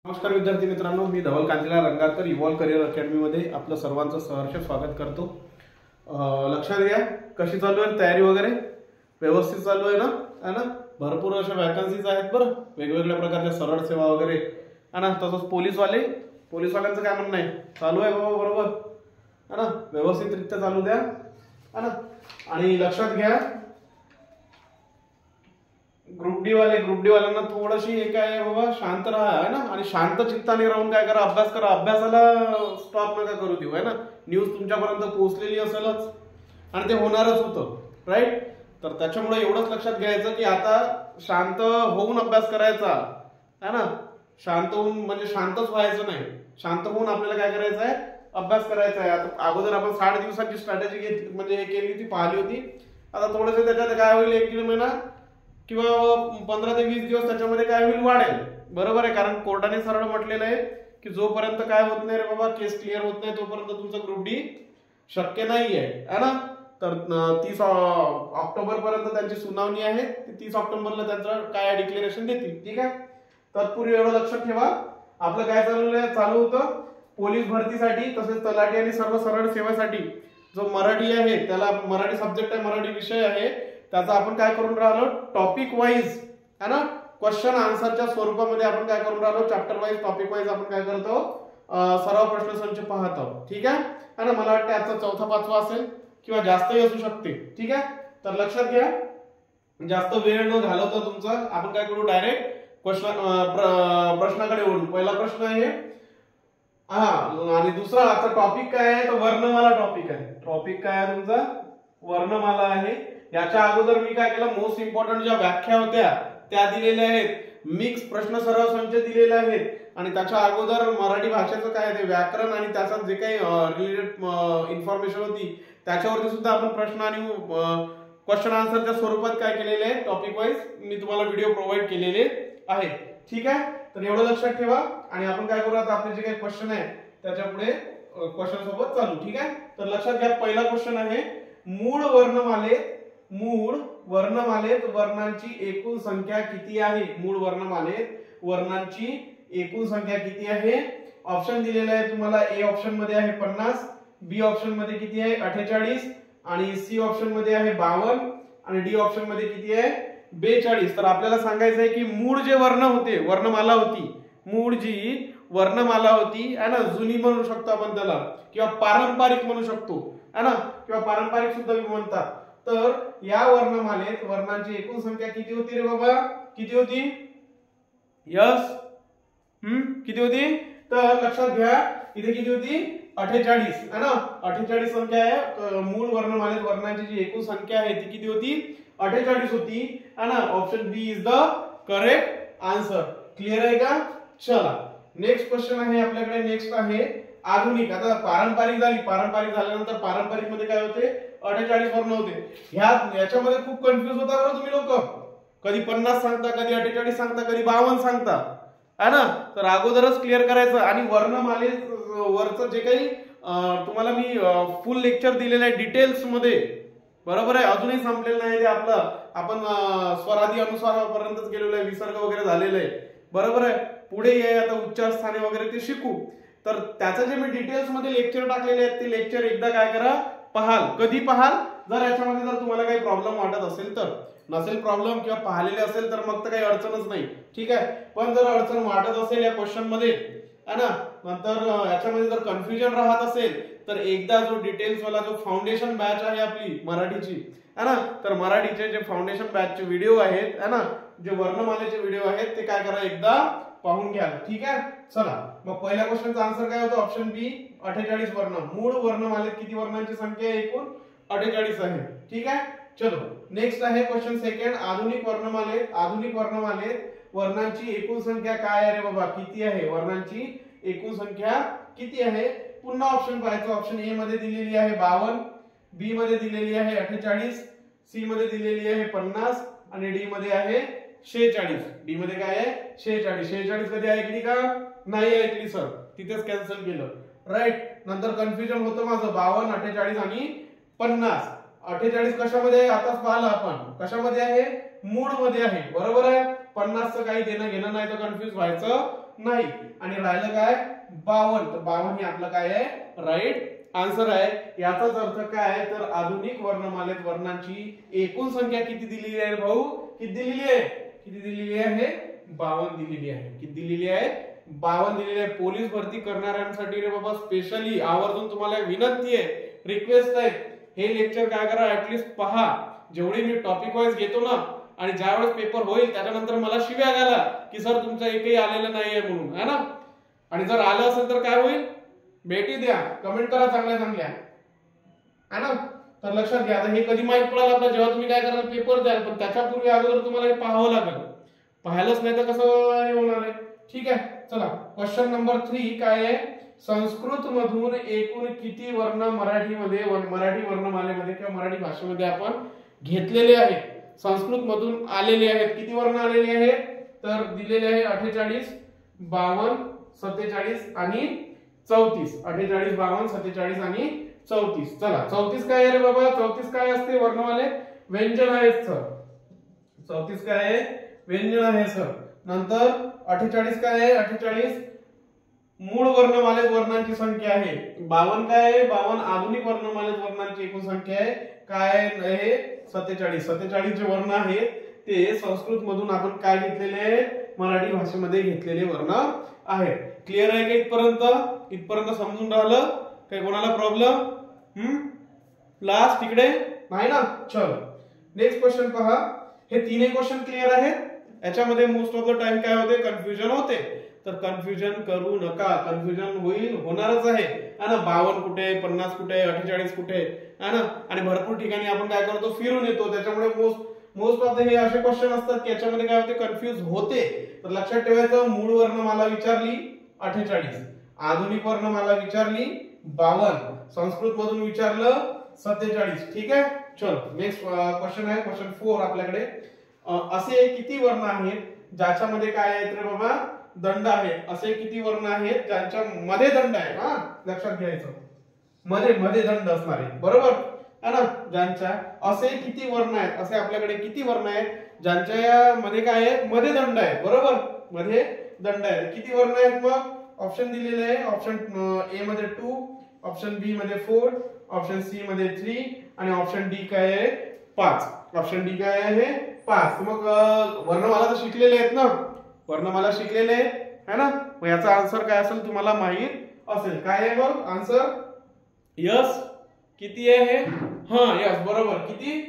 नमस्कार विद्यार्थी मित्रांनो, मी धवल कांचीलाल रंगारकर इव्हॉल्व करिअर अकॅडमी मध्ये आपलं सर्वांचं सहर्ष स्वागत करतो। लक्षात घ्या, कशी चालू आहे तयारी वगैरे? व्यवस्थित चालू आहे ना? है ना? भरपूर अशा वॅकन्सीज आहेत बरं, वेगवेगळ्या प्रकारच्या सरळ सेवा वगैरे, है ना? तसंच पोलीसवाल्यांचं काय म्हणणं आहे? चालू आहे बाबा, बरोबर है ना? व्यवस्थितरित्या चालू द्या, है ना? आणि लक्षात घ्या, ग्रुप डी वाल्यांना थोडीशी हे काय बाबा, शांत राहा, है ना? आणि शांत चित्ताने राहून काय करा, अभ्यास करा। अभ्यासाला स्टॉप नका करू देऊ, है ना? न्यूज तुमच्यापर्यंत पोहोचलेली असेलच आणि ते होणारच होतं, राईट? तर त्याच्यामुळे एवढंच लक्षात घ्यायचं की आता शांत होऊन अभ्यास करायचा, है ना? शांत होऊन म्हणजे शांतच व्हायचं नाही, शांत होऊन आपल्याला काय करायचं आहे, अभ्यास करायचा आहे। आता अगोदर आपण 60 दिवसांची स्ट्रॅटेजी घेतली, म्हणजे हे केली होती, पाहिली होती। आता थोडंसं त्याच्यात काय होईल, 1 दीड महिना किंवा 15 ते 20 दिवस त्याच्यामध्ये काय होईल, वाढेल, बरोबर आहे? कारण कोर्टाने सरळ म्हटलेलं आहे की जोपर्यंत काय होत नाही रे बाबा, केस क्लिअर होत नाही, तोपर्यंत तुमचं ग्रुप डी शक्य नाहीये, है ना? तर 30 ऑक्टोबर पर्यंत त्यांची सुनावणी आहे, 30 ऑक्टोबरला त्यांचं काय डिक्लेरेशन देतील, ठीक आहे? तत्पूर्वी एवढं लक्षात ठेवा, आपलं काय चालू होतं, पोलीस भरतीसाठी तसेच तलाठी आणि सर्व सरळ सेवेसाठी जो मराठी आहे, त्याला मराठी सब्जेक्ट आहे, मराठी विषय आहे, त्याचा आपण काय करून राहिलो, टॉपिक वाईज, है ना? क्वेश्चन आन्सरच्या स्वरूपामध्ये आपण काय करून राहिलो, चॅप्टर वाईज, टॉपिक वाईज आपण काय करतो, सराव प्रश्नसंच पाहतो, ठीक आहे? आणि मला वाटतं आजचा 4था 5वा असेल किंवा जास्तही असू शकते, ठीक आहे? तर लक्षात घ्या, जास्त वेळ न घालवता तुमचा आपण काय करू, डायरेक्ट प्रश्नाकडे वळू। पहिला प्रश्न आहे आणि दुसरा आता टॉपिक काय आहे, तर वर्णमाला टॉपिक आहे। टॉपिक काय आहे तुमचा, वर्णमाला आहे। याच्या अगोदर मी काय केलं, मोस्ट इम्पॉर्टंट ज्या व्याख्या होत्या त्या दिलेल्या आहेत, मिक्स प्रश्न सराव संच दिलेले आहेत, आणि त्याच्या अगोदर मराठी भाषेचं काय ते व्याकरण आणि त्याचा जे काही रिलेटेड इन्फॉर्मेशन होती त्याच्यावरती सुद्धा आपण प्रश्न आणि क्वेश्चन आन्सरच्या स्वरूपात काय केलेले आहे, टॉपिक वाईज मी तुम्हाला व्हिडिओ प्रोव्हाइड केलेले आहे, ठीक आहे? तर एवढं लक्षात ठेवा। आणि आपण काय करू, आता आपले जे काही क्वेश्चन आहे त्याच्या पुढे क्वेश्चन सोबत चालू, ठीक आहे? तर लक्षात घ्या, पहिला क्वेश्चन आहे, मूळ वर्णमालेत वर्णांची एकूण संख्या किती आहे? मूळ वर्णमालेत वर्णांची एकूण संख्या किती आहे? ऑप्शन दिलेला आहे तुम्हाला, ए ऑप्शन मध्ये आहे 50, बी ऑप्शन मध्ये किती आहे 48, आणि सी ऑप्शन मध्ये आहे 52, आणि डी ऑप्शन मध्ये किती आहे 42। तर आपल्याला सांगायचं आहे की मूळ जे वर्ण होते, वर्णमाला होती, मूळ जी वर्णमाला होती, है ना, जुनी म्हणू शकतो आपण त्याला, किंवा पारंपरिक म्हणू शकतो, है ना, किंवा पारंपरिक सुद्धा म्हणतात। तर या वर्णमालेत वर्णांची एकूण संख्या किती होती रे बाबा, किती होती? यस, किती होती? तर लक्षात घ्या, इथे किती होती, 48, है ना? 48 संख्या आहे। मूळ वर्णमालेत वर्णांची जी एकूण संख्या आहे ती किती होती, 48 होती, है ना? Option B is the correct answer. Clear आहे का? चला नेक्स्ट क्वेश्चन आहे आपल्याकडे, नेक्स्ट आहे आधुनिक। आता पारंपरिक झाली, पारंपरिक झाल्यानंतर पारंपरिक मध्ये काय होते, 48 वर्ण होते। याच्यामध्ये खूप कन्फ्युज होता बरं तुम्ही लोक, कधी 50 सांगता, कधी 48 सांगता, कधी 52 सांगता, है ना? तर अगोदरच क्लिअर करायचं। आणि वर्णमाले वरचं जे काही तुम्हाला मी फुल लेक्चर दिलेलं आहे डिटेल्स मध्ये, बरोबर आहे? अजूनही संपलेलं नाही ते आपलं, आपण स्वरादी अनुस्वारापर्यंतच गेलेलो आहे, विसर्ग वगैरे झालेलं आहे, बरोबर आहे? पुढे ये आता उच्चार स्थाने वगैरे ते शिकू। तर त्याचं जे मी डिटेल्स मध्ये लेक्चर टाकलेले आहेत ते लेक्चर एकदा काय करा, पहाल। कधी पहाल, जर याच्यामध्ये जर तुम्हाला काही प्रॉब्लेम वाटत असेल तर, नसेल प्रॉब्लेम किंवा पाहिलेले असेल तर मग तर काही अडचणच नाही, ठीक आहे? पण जर अडचण वाटत असेल या क्वेश्चन मध्ये, है ना, नंतर याच्यामध्ये जर कन्फ्युजन राहत असेल तर एकदा जो डिटेल्स वाला जो फाउंडेशन बॅच आहे आपली मराठीची, है ना, तर मराठीचे जे फाउंडेशन बॅचचे व्हिडिओ आहेत, है ना, जे वर्णमालेचे व्हिडिओ आहेत ते काय करा, एकदा पाहून घ्या, ठीक आहे? चला मग पहिल्या क्वेश्चनचा आन्सर काय होतं, ऑप्शन बी 48 वर्ण। मूळ वर्णमालेत किती वर्णांची संख्या आहे, एकूण 48 आहे, ठीक आहे? चलो नेक्स्ट आहे क्वेश्चन सेकंड, आधुनिक वर्णमालेत वर्णांची एकूण संख्या काय आहे रे बाबा, किती आहे? वर्णांची एकूण संख्या किती आहे? पुन्हा ऑप्शन पाहायचं। ऑप्शन ए मध्ये दिलेली आहे 52, बी मध्ये दिलेली आहे 48, सी मध्ये दिलेली आहे 50, आणि डी मध्ये आहे 46। डी मध्ये काय आहे 46। 46 कधी ऐकली का? नाही ऐकली सर, तिथेच कॅन्सल केलं, राईट? नंतर कन्फ्युजन होतं माझं, 52, 48 आणि 50। 48 कशामध्ये आहे, आताच पाहिलं आपण, कशामध्ये आहे, मूळ मध्ये आहे, बरोबर आहे? 50चं काही देणं घेणं नाही, तर कन्फ्युज व्हायचं नाही. आणि राहिलं काय 52. तर 52 हे आपलं काय आहे राईट आन्सर आहे. याचाच अर्थ काय आहे तर आधुनिक वर्णमालेत वर्णांची एकूण संख्या किती दिलेली आहे भाऊ? किती दिलेली आहे? किती दिलेली आहे? 52 दिलेली आहे. किती दिलेली आहे? 52 दिलेली आहे. पोलीस भरती करणाऱ्यांसाठी रे बाबा स्पेशली आवर्जून तुम्हाला विनंती आहे, रिक्वेस्ट आहे, हे लेक्चर काय करा ऍटलीस्ट पहा. जेवढे मी टॉपिक वाईज घेतो ना आणि ज्यावेळेस पेपर होईल त्याच्यानंतर मला शिव्या घाला की सर तुमचं एकही आलेलं नाहीये म्हणून, है ना. आणि जर आलं असेल तर काय होईल? भेटी द्या, कमेंट करा चांगल्या चांगल्या, है ना. तर लक्षात घ्या. आता हे कधी माहित पडेल आपल्याला जेव्हा तुम्ही काय कराल पेपर द्याल, पण त्याच्यापूर्वी अगोदर तुम्हाला हे पाहावं लागेल. पाहायलाच नाही तर कसं हे होणार आहे. ठीक आहे, चला क्वेश्चन नंबर 3 काय आहे? संस्कृत मधून एकूण किती वर्ण मराठी वर्णमालेमध्ये किंवा मराठी भाषेमध्ये आपण घेतलेले आहेत? संस्कृत मधून आलेले आहेत. किती वर्ण आलेले आहेत? तर दिलेले आहे 48, 52, 47 आणि 34. 48, 52, 47 आणि 34. चला 34 काय आहे रे बाबा? 34 काय असते वर्णमाले? व्यंजन आहे सर. 34 काय आहे? व्यंजन आहे सर. नंतर 48 काय आहे? 48 मूळ वर्णमालेत वर्णांची संख्या आहे. 52 काय आहे? 52 आधुनिक वर्णमालेत वर्णांची एकूण संख्या आहे. काय आहे? 47. 47 जे वर्ण आहेत ते संस्कृत मधून आपण काय घेतलेले? मराठी भाषेमध्ये घेतलेले वर्ण आहेत. क्लिअर आहे का इथपर्यंत? इथपर्यंत समजून राहिलं? काही कोणाला प्रॉब्लेम? लास्ट तिकडे नाही ना. चल नेक्स्ट क्वेश्चन पहा. हे तीनही क्वेश्चन क्लिअर आहेत. याच्यामध्ये मोस्ट ऑफ द टाइम काय होते? कन्फ्युजन होते. तर कन्फ्युजन करू नका. कन्फ्युजन होणारच आहे ना. 52 कुठे, 50 कुठे, 48 कुठे, है ना. आणि भरपूर ठिकाणी आपण काय करतो फिरून येतो. त्याच्यामुळे मोस्ट ऑफ द हे असे क्वेश्चन असतात की याच्यामध्ये काय होते कन्फ्युज होते. तर लक्षात ठेवायचं मूळ वर्णमाला विचारली 48, आधुनिक वर्णमाला विचारली 52, संस्कृत मधून विचारलं 47. ठीक आहे. चलो नेक्स्ट क्वेश्चन आहे क्वेश्चन 4 आपल्याकडे. असे किती वर्ण आहेत ज्याच्यामध्ये काय आहेत रे बाबा? दंड आहे. असे किती वर्ण आहेत ज्यांच्या मध्ये दंड आहे? हा लक्षात घ्यायचं, मध्ये दंड असणारे, बरोबर है ना. ज्यांच्या असे किती वर्ण आहेत? असे आपल्याकडे किती वर्ण आहेत ज्यांच्या मध्ये काय आहे? मध्ये दंड आहे, बरोबर. मध्ये दंड आहे. किती वर्ण आहेत मग? ऑप्शन दिलेले आहे. ऑप्शन ए मध्ये 2, ऑप्शन बी मध्ये 4, ऑप्शन सी मध्ये 3 आणि ऑप्शन डी काय आहे? 5. ऑप्शन डी काय आहे? 5. मग वर्णमाला तर शिकलेले आहेत ना, वर्णमाला शिकलेले आहे ना. मग याचा आन्सर काय असेल तुम्हाला माहित असेल. काय आहे मग आन्सर? यस. किती आहे? हा यस बरोबर. किती?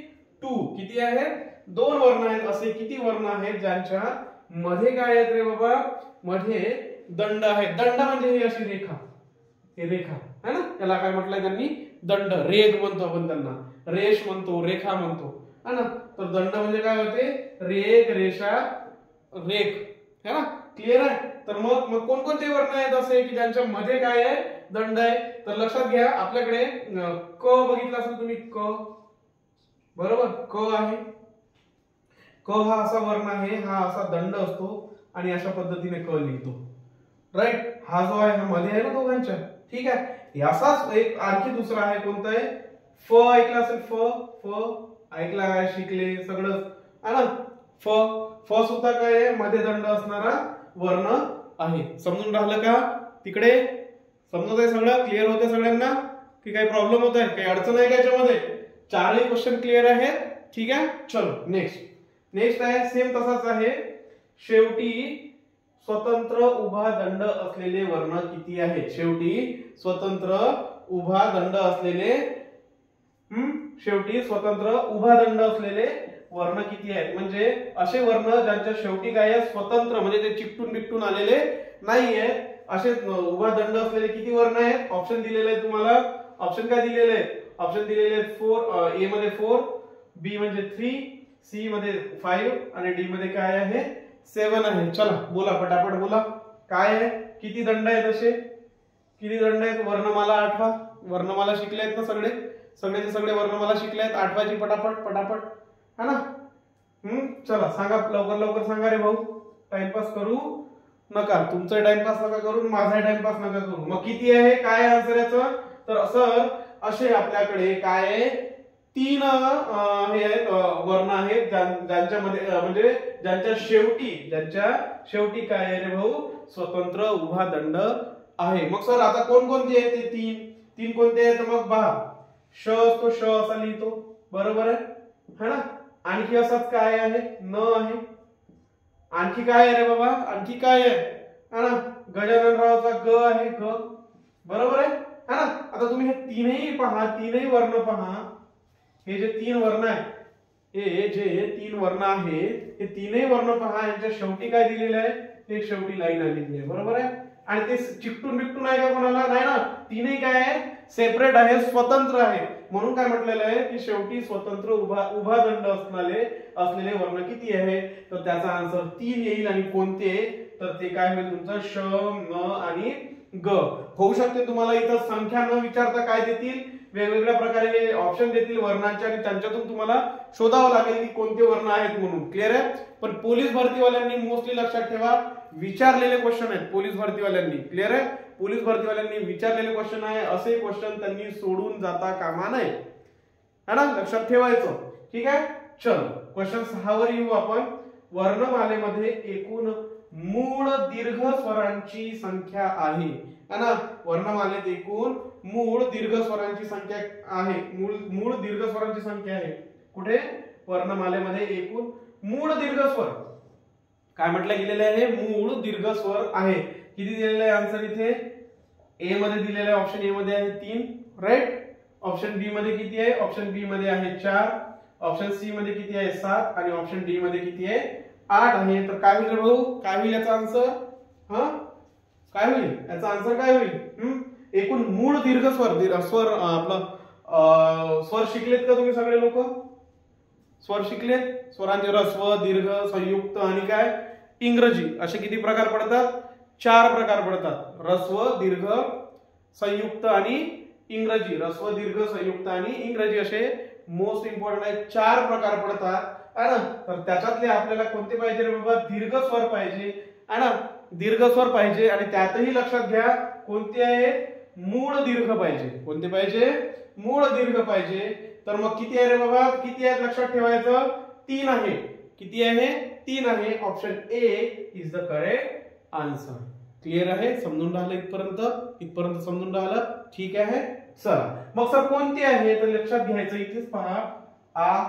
2. किती आहे? 2 वर्ण आहेत. असे किती वर्ण आहेत ज्यांच्या मध्ये काय आहेत रे बाबा? मध्ये दंड आहे. दंड म्हणजे ही अशी रेखा, ही रेखा है ना. त्याला काय म्हटलंय त्यांनी? दंड. रेख म्हणतो आपण त्यांना, रेष म्हणतो, रेखा म्हणतो, है ना. तर दंड म्हणजे काय होते? रेख, रेषा, रेख, है ना. क्लिअर आहे. तर मग कोणकोणते वर्ण आहेत असे की ज्यांच्या मध्ये काय आहे? दंड आहे. तर लक्षात घ्या आपल्याकडे क बघितलं असेल तुम्ही, क बरोबर. क आहे. क हा असा वर्ण आहे, हा असा दंड असतो आणि अशा पद्धतीने क लिहितो, राईट. हा जो आहे हा मध्ये आहे ना दोघांच्या. ठीक आहे. याचाच एक आणखी दुसरा आहे. कोणता आहे? फ ऐकला असेल. फ ऐकला आहे, शिकले सगळं है ना. फ सुद्धा काय आहे? मध्ये दंड असणारा वर्ण आहे. समजून राहिलं का? तिकडे समजत आहे सगळं? क्लिअर होतं सगळ्यांना की काही प्रॉब्लेम होत आहे? काही अडचण आहे का याच्यामध्ये? चारही क्वेश्चन क्लिअर आहेत. ठीक आहे. चलो नेक्स्ट आहे सेम तसाच आहे. शेवटी स्वतंत्र उभा दंड असलेले वर्ण किती आहेत? शेवटी स्वतंत्र उभा दंड असलेले शेवटी स्वतंत्र उभा दंड असलेले वर्ण किती आहेत? म्हणजे असे वर्ण ज्यांच्या शेवटी काय आहे? स्वतंत्र, म्हणजे ते चिकटून बिकटून आलेले नाहीये. असे उभा दंड असलेले किती वर्ण आहेत? ऑप्शन दिलेले आहे तुम्हाला. ऑप्शन काय दिलेले आहेत? ऑप्शन दिलेले आहेत 4. ए मध्ये 4, बी म्हणजे 3, सी मध्ये 5 आणि डी मध्ये काय आहे? 7 आहे. चला बोला पटापट बोला. काय आहे? किती दंड आहेत असे? किती दंड आहेत? वर्णमाला आठवा. वर्णमाला शिकले आहेत ना सगळे? सगळे वर्णमाला शिकले आहेत. आठवायची पटापट है ना. चला सांगा लवकर सांगा रे भाऊ. टाइमपास करू नका. तुमचा टाइमपास नका करू, माझा टाइमपास नका करू. मग किती आहे? काय आन्सर याचं? तर सर असे आपल्याकडे काय आहे? 3 हे वर्ण आहेत ज्यांच्यामध्ये म्हणजे ज्यांच्या शेवटी काय आहे रे भाऊ? स्वतंत्र उभा दंड आहे. मग सर आता कोणकोणते आहेत ते तीन कोणते आहेत मग पहा. श असतो, श असा लिहितो, बरोबर आहे ना. आणखी असाच काय आहे, न आहे. आणखी काय आहे रे बाबा, आणखी काय आहे ना, गजाननरावचा ग आहे, ग, बरोबर आहे ना. आता तुम्ही हे तीनही पहा, तीनही वर्ण पहा. हे जे तीन वर्ण आहेत, हे जे तीन वर्ण आहेत, हे तीनही वर्ण पहा. यांच्या शेवटी काय दिलेलं आहे, ते शेवटी लाईन आलेली आहे, बरोबर आहे. आणि ते चिकटून बिकटून आहे का कोणाला, नाही ना. तीनही काय आहे, सेपरेट आहे, स्वतंत्र आहे. म्हणून काय म्हटलेलं आहे की शेवटी स्वतंत्र उभा दंड असलेले वर्ण किती आहे, तर त्याचा आन्सर 3 येईल. आणि कोणते, तर ते काय होईल तुमचं श, न आणि ग. होऊ शकते तुम्हाला इथं संख्या न विचारता काय देतील, वेगवेगळ्या प्रकारे ऑप्शन देतील वर्णांचे, आणि त्यांच्यातून तुम्हाला शोधावं लागेल की कोणते वर्ण आहेत म्हणून. क्लिअर आहे. पण पोलीस भरतीवाल्यांनी मोस्टली लक्षात ठेवा, विचारलेले क्वेश्चन आहेत पोलीस भरतीवाल्यांनी. क्लिअर आहे. पोलीस भरतीवाल्यांनी विचारलेले क्वेश्चन आहे, असे क्वेश्चन त्यांनी सोडून जाता कामा नये, है ना, लक्षात ठेवायचं. ठीक आहे. चल क्वेश्चन 6 वर येऊ आपण. वर्णमालेमध्ये एकूण मूळ दीर्घ स्वरांची संख्या आहे, है ना. वर्णमालेत एकूण मूळ दीर्घ स्वरांची संख्या आहे. मूळ दीर्घ स्वरांची संख्या आहे कुठे, वर्णमालेमध्ये एकूण मूळ दीर्घ स्वर काय म्हटलं गेलेलं आहे, मूळ दीर्घ स्वर आहे. किती दिलेलं आहे आन्सर इथे, ए मध्ये दिलेलं आहे. ऑप्शन ए मध्ये आहे 3, राईट. ऑप्शन बी मध्ये किती आहे, ऑप्शन बी मध्ये आहे 4. ऑप्शन सी मध्ये किती आहे 7. आणि ऑप्शन डी मध्ये किती आहे 8 आहे. तर काय होईल भाऊ, काय होईल याचा आन्सर, काय होईल याचा आन्सर, काय होईल, एकूण मूळ दीर्घ स्वर आपलं स्वर शिकलेत का तुम्ही सगळे लोक, स्वर शिकलेत. स्वरांचे ऱ्हस्व, दीर्घ, संयुक्त आणि काय इंग्रजी, असे किती प्रकार पडतात, 4 प्रकार पडतात. ऱ्हस्व, दीर्घ, संयुक्त आणि इंग्रजी. ऱ्हस्व, दीर्घ, संयुक्त आणि इंग्रजी असे मोस्ट इम्पॉर्टंट आहेत, 4 प्रकार पडतात, है ना. तर त्याच्यातले आपल्याला कोणते पाहिजे रे बाबा, दीर्घ स्वर पाहिजे, है ना. दीर्घ स्वर पाहिजे. आणि त्यातही लक्षात घ्या कोणते आहे, मूळ दीर्घ पाहिजे. कोणते पाहिजे, मूळ दीर्घ पाहिजे. तर मग किती आहे रे बाबा, किती आहेत लक्षात ठेवायचं, 3 आहे. किती आहे, 3 आहे. Option A is the correct answer. Clear आहे, समजून राहिलं इथपर्यंत समजून राहिलं, ठीक आहे. चला मग सर कोणते आहे, तर लक्षात घ्यायचं, इथेच पहा, आ,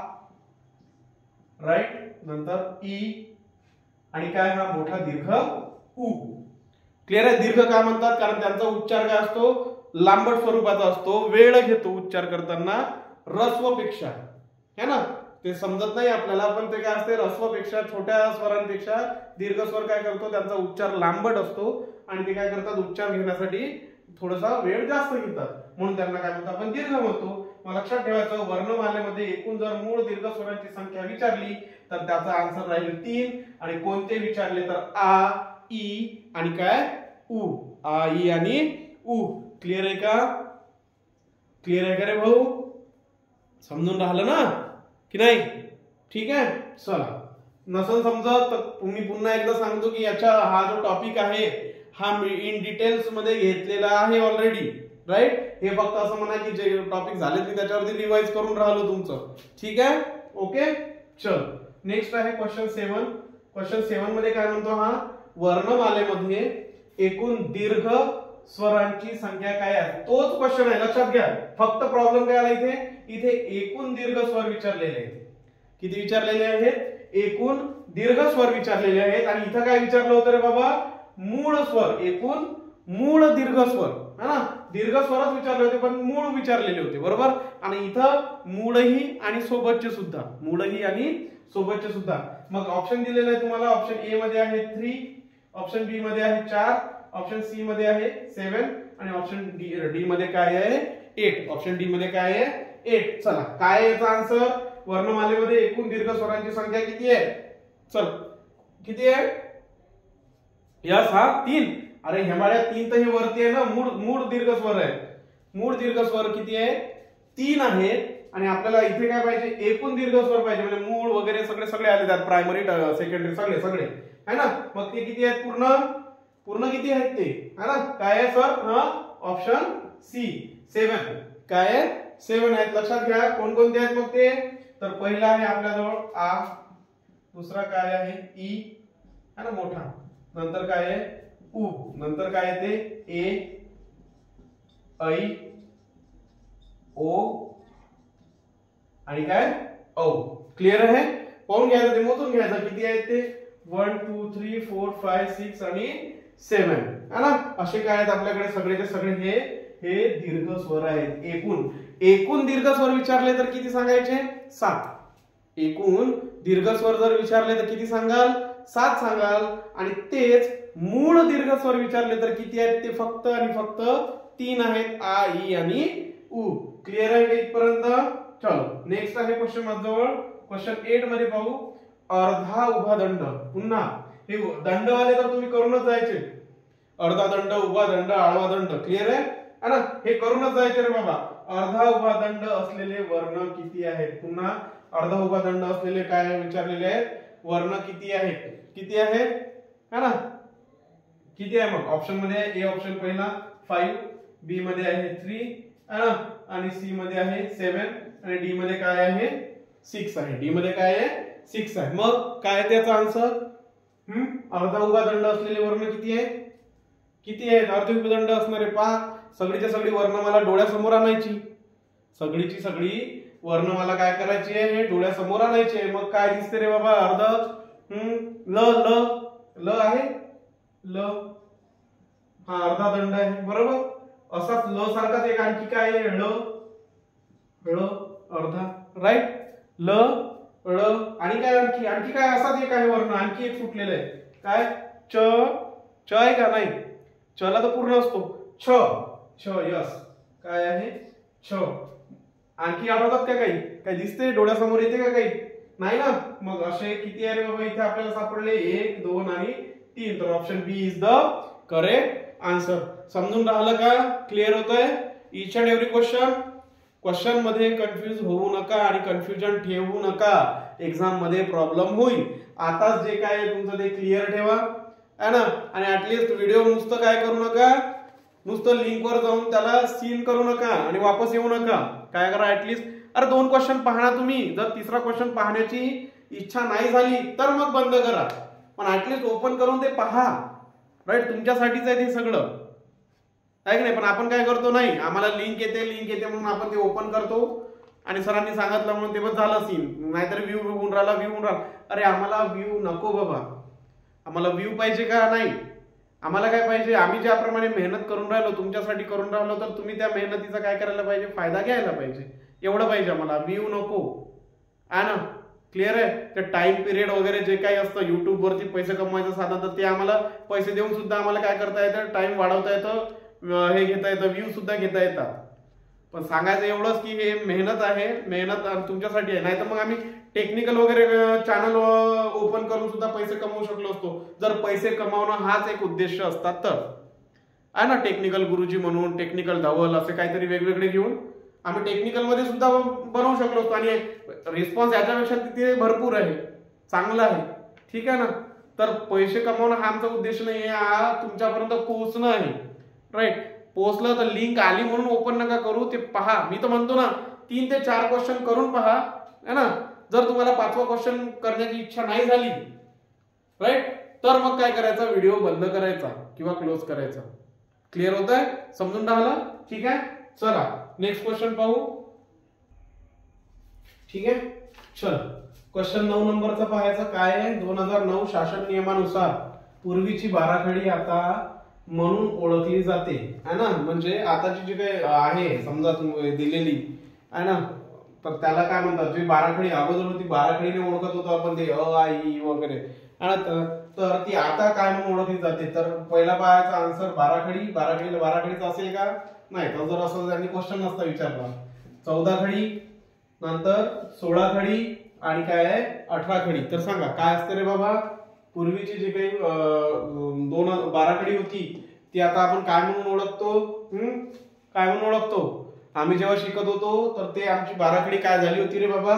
राईट, नंतर ई, आणि काय हा मोठा दीर्घ उ. क्लिअर आहे. दीर्घ काय म्हणतात, कारण त्यांचा उच्चार काय असतो, लांबट स्वरूपाचा असतो, वेळ घेतो उच्चार करताना ऱ्हस्वपेक्षा, है ना. ते समजत नाही आपल्याला, पण ते काय असते, ऱ्हस्वपेक्षा, छोट्या स्वरांपेक्षा दीर्घ स्वर काय करतो, त्यांचा उच्चार लांबट असतो, आणि ते काय करतात, उच्चार घेण्यासाठी थोडासा वेळ जास्त घेतात, म्हणून त्यांना काय म्हणतो आपण, दीर्घ म्हणतो. मग लक्षात ठेवायचं, वर्णमालेमध्ये एकूण जर मूळ दीर्घ स्वरांची संख्या विचारली तर त्याचा आन्सर राहील 3. आणि कोणते विचारले तर आ, ई आणि काय उ. आ, ई आणि उ. क्लिअर आहे का, क्लिअर आहे का रे भाऊ, समजून राहिलं ना की नाही, ठीक आहे. चला नसेल समजत तर तुम्ही पुन्हा एकदा सांगतो की याचा हा जो टॉपिक आहे हा मी इन डिटेल्स मध्ये घेतलेला आहे ऑलरेडी, राईट. हे फक्त असं म्हणा की जे टॉपिक झाले मी त्याच्यावरती रिवाइज करून राहिलो तुमचं, ठीक आहे. ओके. चल नेक्स्ट आहे क्वेश्चन 7. क्वेश्चन 7 मध्ये काय म्हणतो हा, वर्णमालेमध्ये एकूण दीर्घ स्वरांची संख्या काय आहे, तोच क्वेश्चन आहे, लक्षात घ्या. फक्त प्रॉब्लेम काय आला इथे एकूण दीर्घ स्वर विचारलेले आहेत. किती विचारलेले आहेत, एकूण दीर्घ स्वर विचारलेले आहेत. आणि इथं काय विचारलं होतं रे बाबा, मूळ स्वर, एकूण मूळ दीर्घ स्वर, है ना. दीर्घ स्वरच विचारले होते पण मूळ विचारलेले होते, बरोबर. आणि इथं मूळही आणि सोबतचे सुद्धा, मूळही आणि सोबतचे सुद्धा. मग ऑप्शन दिलेले आहे तुम्हाला, ऑप्शन ए मध्ये आहे 3, ऑप्शन बी मध्ये आहे 4, ऑप्शन सी मध्ये आहे 7, आणि ऑप्शन डी मध्ये काय आहे 8. ऑप्शन डी मध्ये काय आहे 8. चला काय आहे याचा आन्सर, वर्णमालेमध्ये एकूण दीर्घ स्वरांची संख्या किती आहे, चल किती आहे, यस हा 3. अरे हेमाड्या 3 तर हे वरती आहे ना, मूळ दीर्घ स्वर आहे. मूळ दीर्घ स्वर किती आहे, 3 आहे. आणि आपल्याला इथे काय पाहिजे, एकूण दीर्घ स्वर पाहिजे, म्हणजे मूळ वगैरे सगळे आले त्यात, प्रायमरी सेकंडरी सगळे है ना. मग ते किती आहेत, पूर्ण किती आहेत ते, है ना. काय आहे सर, ऑप्शन सी 7. काय आहे 7 आहेत. लक्षात घ्या कोणकोणते आहेत मग ते, तर पहिला आहे आपल्याजवळ आ, दुसरा काय आहे ई, है ना मोठा, नंतर काय आहे उ, नंतर काय येते ए, ऐ, ओ आणि काय औ. क्लिअर आहे? पाहून घ्यायचं, ते मोजून घ्यायचं किती आहेत ते 1 2 3 4 5 6 आणि 7 है ना. असे काय आहेत आपल्याकडे सगळेचे सगळे हे दीर्घ स्वर आहेत. एकूण दीर्घ स्वर विचारले तर किती सांगायचे 7. एकूण दीर्घ स्वर जर विचारले तर किती सांगाल 7 सांगाल. आणि तेच मूळ दीर्घ स्वर विचारले तर किती आहेत ते फक्त आणि फक्त 3 आहेत, आ, ई आणि उ. क्लिअर आहे का इथपर्यंत? चलो नेक्स्ट आहे क्वेश्चन माझ्याजवळ. क्वेश्चन 8 मध्ये पाहू. अर्धा उभा दंड. पुन्हा हे दंडवाले तर तुम्ही करूनच जायचे. अर्धा दंड, उभा दंड, आडवा दंड. क्लिअर आहे ना? हे करूनच जायचे रे बाबा. अर्धा उभा दंड असलेले वर्ण किती आहेत? पुन्हा अर्धा उभा दंड असलेले काय विचारलेले आहेत? वर्ण किती आहेत? किती आहेत है ना? किती आहे मग? ऑप्शन मध्ये ए ऑप्शन पहिला 5, बी मध्ये आहे 3 है ना, आणि सी मध्ये आहे 7 आणि डी मध्ये काय आहे 6 आहे. डी मध्ये काय आहे 6 आहे. मग काय त्याचा आन्सर? अर्धा उभा दंड असलेले वर्ण किती आहे? किती आहेत अर्धे उभे दंड असणारे? पहा, सगळीच्या सगळी वर्ण मला डोळ्यासमोर आणायची. सगळीची सगळी वर्ण मला काय करायची आहे? हे डोळ्यासमोर आणायचे. मग काय दिसते रे बाबा? अर्ध ल ल ल आहे ल, हा अर्धा दंड आहे बरोबर. असाच ल सारखाच एक आणखी काय आहे ळ, ळ अर्धा, राईट. ल ळ आणि काय आणखी काय असाच एक आहे वर्ण, आणखी एक सुटलेलं आहे काय च. च आहे का? नाही, चला तर पूर्ण असतो छ. छ यस, काय आहे छ. आणखी आठवतात का काही? काही दिसते डोळ्यासमोर येते का काही? नाही ना. मग असे किती आहे रे बाबा इथे आपल्याला सापडले? 1 2 आणि 3. तर option B is the correct answer. समजून राहिलं का? क्लिअर होतंय? इच अँड एव्हरी क्वेश्चन मध्ये कन्फ्युज होऊ नका आणि कन्फ्युजन ठेवू नका. एक्झाम मध्ये प्रॉब्लेम होईल. आताच जे काय तुमचं ते क्लिअर ठेवा है ना. आणि ऍटलीस्ट व्हिडिओ नुसतं काय करू नका, नुसतं लिंकवर जाऊन त्याला सीन करू नका आणि वापस येऊ नका. काय करा ऍटलीस्ट, अरे 2 क्वेश्चन पाहना तुम्ही. जर तिसरा क्वेश्चन पाहण्याची इच्छा नाही झाली तर मग बंद करा, पण ऍटलीस्ट ओपन करून ते पहा. राईट, तुमच्यासाठीच आहे ते सगळं, आहे की नाही. पण आपण काय करतो, नाही आम्हाला लिंक येते म्हणून आपण ते ओपन करतो आणि सरांनी सांगितलं म्हणून ते बस झालं सीन. नाहीतर व्ह्यू होऊन राहिला. अरे आम्हाला व्ह्यू नको बाबा. आम्हाला व्ह्यू पाहिजे का? नाही. आम्हाला काय पाहिजे? आम्ही ज्याप्रमाणे मेहनत करून राहिलो, तुमच्यासाठी करून राहिलो, तर तुम्ही त्या मेहनतीचा काय करायला पाहिजे? फायदा घ्यायला पाहिजे. एवढं पाहिजे आम्हाला. व्ह्यू नको, आहे ना. क्लिअर आहे? ते टाइम पिरियड वगैरे जे काही असतं युट्यूब वरती पैसे कमवायचं साधन, तर ते आम्हाला पैसे देऊन सुद्धा आम्हाला काय करता येतं? टाइम वाढवता येतं, हे घेता येतं, व्ह्यू सुद्धा घेता येतात. पण सांगायचं एवढंच की हे मेहनत आहे, मेहनत तुमच्यासाठी आहे. नाही तर मग आम्ही टेक्निकल वगैरे चॅनल ओपन करून सुद्धा पैसे कमवू शकलो असतो, जर पैसे कमावणं हाच एक उद्देश असतात तर, आहे ना. टेक्निकल गुरुजी म्हणून, टेक्निकल धवल असे काहीतरी वेगवेगळे घेऊन आम्ही टेक्निकल मध्ये सुद्धा बनवू शकलो असतो. आणि रिस्पॉन्स याच्यापेक्षा तिथे भरपूर आहे, चांगला आहे. ठीक आहे ना. तर पैसे कमावणं हा आमचा उद्देश नाही आहे, हा तुमच्यापर्यंत पोहोचणं आहे. राईट, पोहोचलं तर लिंक आली म्हणून ओपन नका करू, ते पहा. मी तर म्हणतो ना 3 ते 4 क्वेश्चन करून पहा, है ना. जर तुम्हाला 5वा क्वेश्चन करण्याची इच्छा नाही झाली, राईट, तर मग काय करायचं? व्हिडिओ बंद करायचा किंवा क्लोज करायचा. क्लिअर होत आहे? समजून राहिलं? ठीक आहे. चला नेक्स्ट क्वेश्चन पाहू. ठीक आहे, चल क्वेश्चन 9 नंबरचा पाहायचा. काय आहे? 2009 शासन नियमानुसार पूर्वीची बाराखडी आता म्हणून ओळखली जाते, है ना. म्हणजे आताची जी काही आहे समजा तुम्ही दिलेली आहे ना, तर त्याला काय म्हणतात? जी बाराखडी अगोदर होती, बाराखडीने ओळखत होतो आपण ते अ आ इ वगैरे, तर ती आता काय म्हणून ओळखली जाते? तर पहिला पाहायचा आन्सर बाराखडी. बाराखडीच असेल का? नाही. तर जर असं त्यांनी क्वेश्चन नसता विचारला. 14 खडी, नंतर 16 खडी आणि काय आहे 18 खडी. तर सांगा काय असते रे बाबा? पूर्वीची जी काही 12 होती ती आता आपण काय म्हणून ओळखतो? काय म्हणून ओळखतो? आम्ही जेव्हा शिकत होतो तर ते आमची 12 काय झाली होती रे बाबा?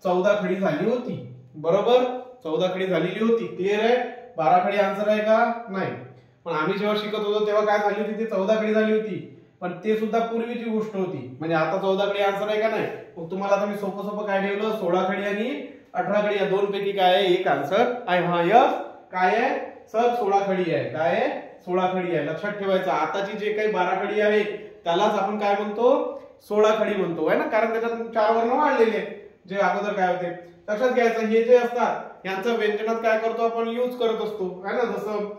14 खडी झाली होती. बरोबर, 14 खडी झालेली होती. क्लिअर आहे? 12 आन्सर आहे का? नाही. पण आम्ही जेव्हा शिकत होतो तेव्हा काय झाली होती? ती 14 खडी झाली होती. पण ते सुद्धा पूर्वीची गोष्ट होती. म्हणजे आता 14 खडी आन्सर आहे का? नाही. मग तुम्हाला आता मी सोपं काय ठेवलं? 16 खडी आणि 18 खडी या दोन पैकी काय आहे? एक आन्सर आहे. हा यस काय आहे सर? 16 खडी आहे. काय आहे? 16 खडी आहे. लक्षात ठेवायचं, आताची जे काही 12 खडी आहे त्यालाच आपण काय म्हणतो, 16 खडी म्हणतो आहे ना, कारण त्याच्यात 4 वर्ण वाढलेले जे अगोदर काय होते. लक्षात घ्यायचं, हे जे असतात यांचं व्यंजनात काय करतो आपण, यूज करत असतो है ना. जसं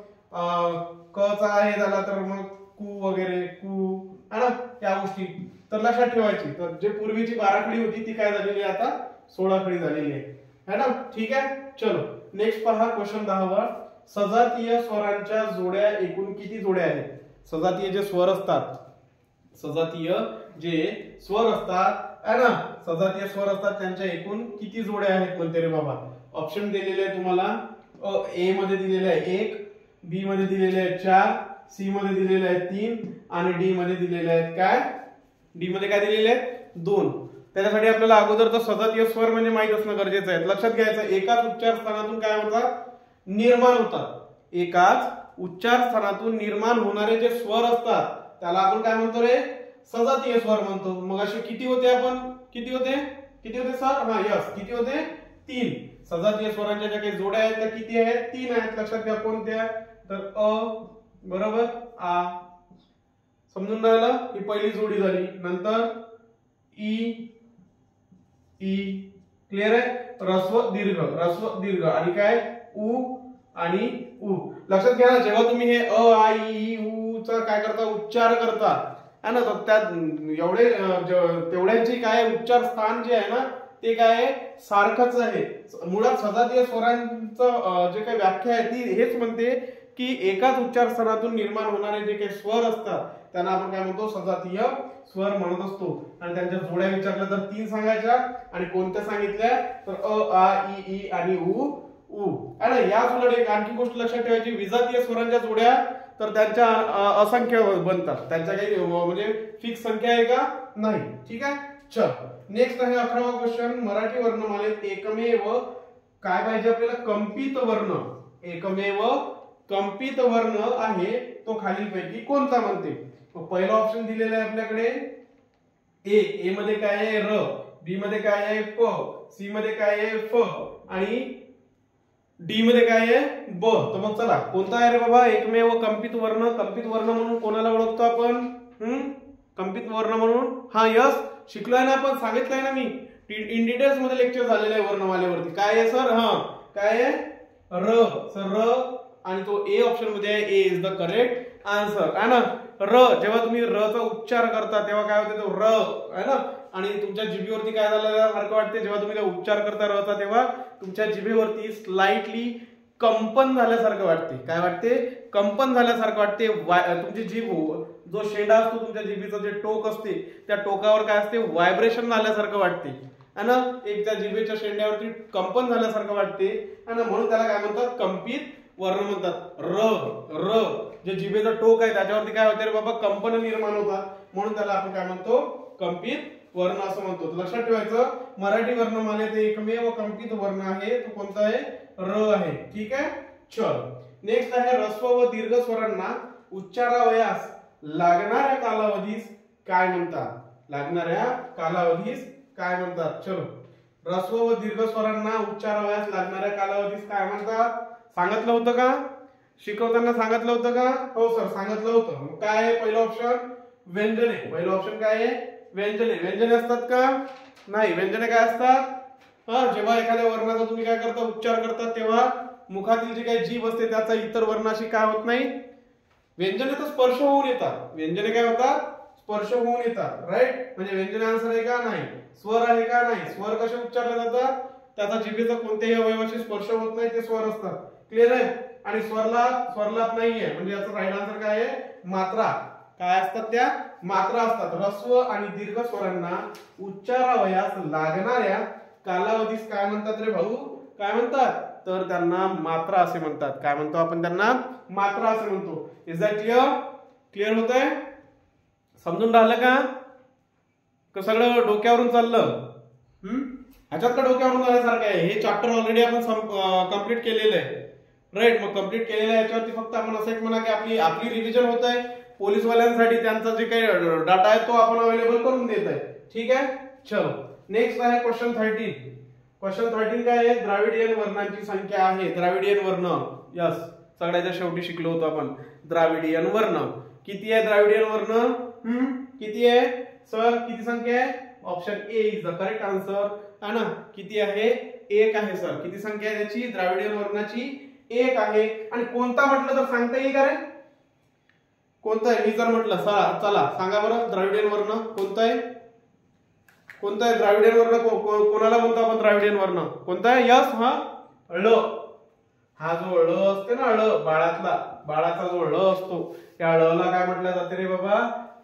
कचा आहे झाला तर मग कू वगैरे, कू है ना, त्या गोष्टी तर लक्षात ठेवायची. तर जे पूर्वीची 12 खडी होती ती काय झालेली आहे आता 16 खडी झालेली आहे ना. ठीक आहे, चलो नेक्स्ट पहा क्वेश्चन 10वा. सजातीय स्वरांच्या जोड्या एकूण किती जोड्या आहेत. सजातीय जे स्वर असतात, सजातीय जे स्वर असतात है ना, सजातीय स्वर असतात त्यांच्या एकूण किती जोड्या आहेत म्हणते रे बाबा. ऑप्शन दिलेले आहे तुम्हाला. ए मध्ये दिलेले आहे 1, बी मध्ये दिलेले आहे 4, सी मध्ये दिलेले आहे 3 आणि डी मध्ये दिलेले आहेत काय, डी मध्ये काय दिलेले आहेत 2. त्याच्यासाठी आपल्याला अगोदर तर सजातीय स्वर म्हणजे माहित असणं गरजेचं आहे. लक्षात घ्यायचं, एकाच उच्चार स्थानातून काय होतात, निर्माण होतात. एकाच उच्चार स्थानातून निर्माण होणारे जे स्वर असतात त्याला आपण काय म्हणतो रे, सजातीय स्वर म्हणतो. मग असे किती होते, आपण किती होते सर, हा यस किती होते, 3. सजातीय स्वरांच्या ज्या काही जोड्या आहेत त्या किती आहेत, 3 आहेत. लक्षात घ्या कोणत्या, तर अ बरोबर आ, समजून राहिलं, ही पहिली जोडी झाली. नंतर ई, क्लिअर आहे. ऱ्स्व दीर्घ आणि काय उ आणि उ. लक्षात घ्या ना, जेव्हा तुम्ही हे अ आ ई उ चा काय करता, उच्चार करता है ना, तर त्यात तेवढ्यांची काय उच्चार स्थान जे आहे ना ते काय सारखंच आहे. मुळात सजातीय स्वरांचं जे काही व्याख्या आहे ती हेच म्हणते की एकाच उच्चार स्थानातून निर्माण होणारे जे काही स्वर असतात त्यांना आपण काय म्हणतो, सजातीय स्वर म्हणत असतो. आणि त्यांच्या जोड्या विचारल्या तर 3 सांगायच्या आणि कोणत्या सांगितल्या तर अ आ ई आणि उ है ना. याच उलट एक आणखी गोष्ट लक्षात ठेवायची, विजातीय स्वरांच्या जोड्या तर त्यांच्या असंख्य बनतात, त्यांच्या काही म्हणजे फिक्स संख्या आहे का नाही. ठीक आहे, चल नेक्स्ट आहे 11वा क्वेश्चन. मराठी वर्णमालेत एकमेव काय पाहिजे आपल्याला, कंपित वर्ण. एकमेव कंपित वर्ण आहे तो खालीलपैकी कोणता म्हणते. पहिला ऑप्शन दिलेला आहे आपल्याकडे ए मध्ये काय आहे र, बी मध्ये काय आहे प, सी मध्ये काय आहे फ आणि डी मध्ये काय आहे ब. तर मग चला कोणता आहे रे बाबा एकमेव कंपित वर्ण. कंपित वर्ण म्हणून कोणाला ओळखतो आपण, कंपित वर्ण म्हणून, हा यस शिकलोय ना आपण, सांगितलंय ना मी, इन डिटेल्स मध्ये लेक्चर झालेलं आहे वर्णमालेवरती. काय आहे सर, हा काय आहे र. सर र आणि तो ए ऑप्शन मध्ये आहे, ए इज द करेक्ट आन्सर है ना. र जेव्हा तुम्ही र चा उच्चार करता तेव्हा काय होते, तो र है ना, आणि तुमच्या जिभेवरती काय झालेलं सारखं वाटते जेव्हा तुम्ही तो उच्चार करता रचा, तेव्हा तुमच्या जिभेवरती स्लाइटली कंपन झाल्यासारखं वाटते. काय वाटते, कंपन झाल्यासारखं वाटते. तुमची जीभ, जो शेंडा असतो तुमच्या जिभेचं जे टोक असते त्या टोकावर काय असते, व्हायब्रेशन झाल्यासारखं वाटते है ना. एक त्या जिभेच्या शेंड्यावरती कंपन झाल्यासारखं वाटते है ना, म्हणून त्याला काय म्हणतात, कंपित वर्ण म्हणतात. र जे जिभेचं टोक आहे त्याच्यावरती काय होते रे बाबा, कंपन निर्माण होतात, म्हणून त्याला आपण काय म्हणतो, कंपित वर्ण असं म्हणतो. लक्षात ठेवायचं, मराठी वर्णमालेत एकमेव कंपित वर्ण आहे तो कोणता आहे, र आहे. ठीक आहे, चल नेक्स्ट आहे ऱ्स्व व दीर्घ स्वरांना उच्चारावयास लागणाऱ्या कालावधीस काय म्हणतात. लागणाऱ्या कालावधीस काय म्हणतात. चलो, ऱ्स्व व दीर्घ स्वरांना उच्चारावयास लागणाऱ्या कालावधीस काय म्हणतात. सांगितलं होतं का, शिकवताना सांगितलं होतं का. हो सर सांगितलं होतं. काय आहे पहिलं ऑप्शन, व्यंजने. पहिलं ऑप्शन काय आहे, व्यंजने. व्यंजने असतात का, नाही. व्यंजने काय असतात, हा जेव्हा एखाद्या वर्णाचा तुम्ही काय करता, उच्चार करता तेव्हा मुखातील जी काही जीभ असते त्याचा इतर वर्णाशी काय होत नाही, व्यंजने तर स्पर्श होऊन येतात. व्यंजने काय होतात, स्पर्श होऊन येतात. राईट, म्हणजे व्यंजने आन्सर आहे का नाही, स्वर आहे का नाही. स्वर कसे उच्चारले जातात, त्याचा जिभेचा कोणत्याही अवयवाशी स्पर्श होत नाही, ते स्वर असतात. क्लिअर आहे. आणि स्वरलाप नाहीये, म्हणजे याचा राईट आन्सर काय आहे, मात्रा. काय असतात त्या, मात्रा असतात. ऱ्स्व आणि दीर्घ स्वरांना उच्चारावयास लागणाऱ्या कालावधीस काय म्हणतात रे भाऊ, काय म्हणतात, तर त्यांना मात्रा असे म्हणतात. काय म्हणतो आपण, त्यांना मात्रा असे म्हणतो. Is that clear. क्लिअर होत आहे, समजून राहिलं का सगळं डोक्यावरून चाललं. ह्याच्यात का डोक्यावरून जाण्यासारखं आहे, हे चॅप्टर ऑलरेडी आपण कंप्लीट केलेलं आहे. राईट, मग कंप्लीट केलेलं आहे याच्यावरती फक्त आपण असं एक म्हणा की आपली रिव्हिजन होत आहे. पोलीसवाल्यांसाठी त्यांचा जे काही डाटा आहे तो आपण अवेलेबल करून देत आहे. ठीक आहे, चलो नेक्स्ट आहे क्वेश्चन 13. क्वेश्चन 13 काय आहे, द्राविडियन वर्णांची संख्या आहे. द्राविडियन वर्ण, यस सगळ्याच्या शेवटी शिकलो होतो आपण द्राविडियन वर्ण. किती आहे द्राविडियन वर्ण? किती आहे सर? किती संख्या आहे? Option A is the correct answer. है ना? किती आहे? एक आहे सर. किती संख्या आहे त्याची द्राविडियन वर्णाची? एक आहे. आणि कोणता म्हटलं तर सांगता येईल का रे? कोणता आहे? मी जर म्हटलं चला सांगा बरं द्राविडियन वर्ण कोणता आहे? कोणता आहे द्राविडियन वर्ण? कोणाला म्हणतो आपण द्राविडियन वर्ण? कोणता आहे? यस हा ळ. हा जो ळ असते ना ळ बाळाचा जो ळ असतो त्या ळला काय म्हटलं जाते रे बाबा?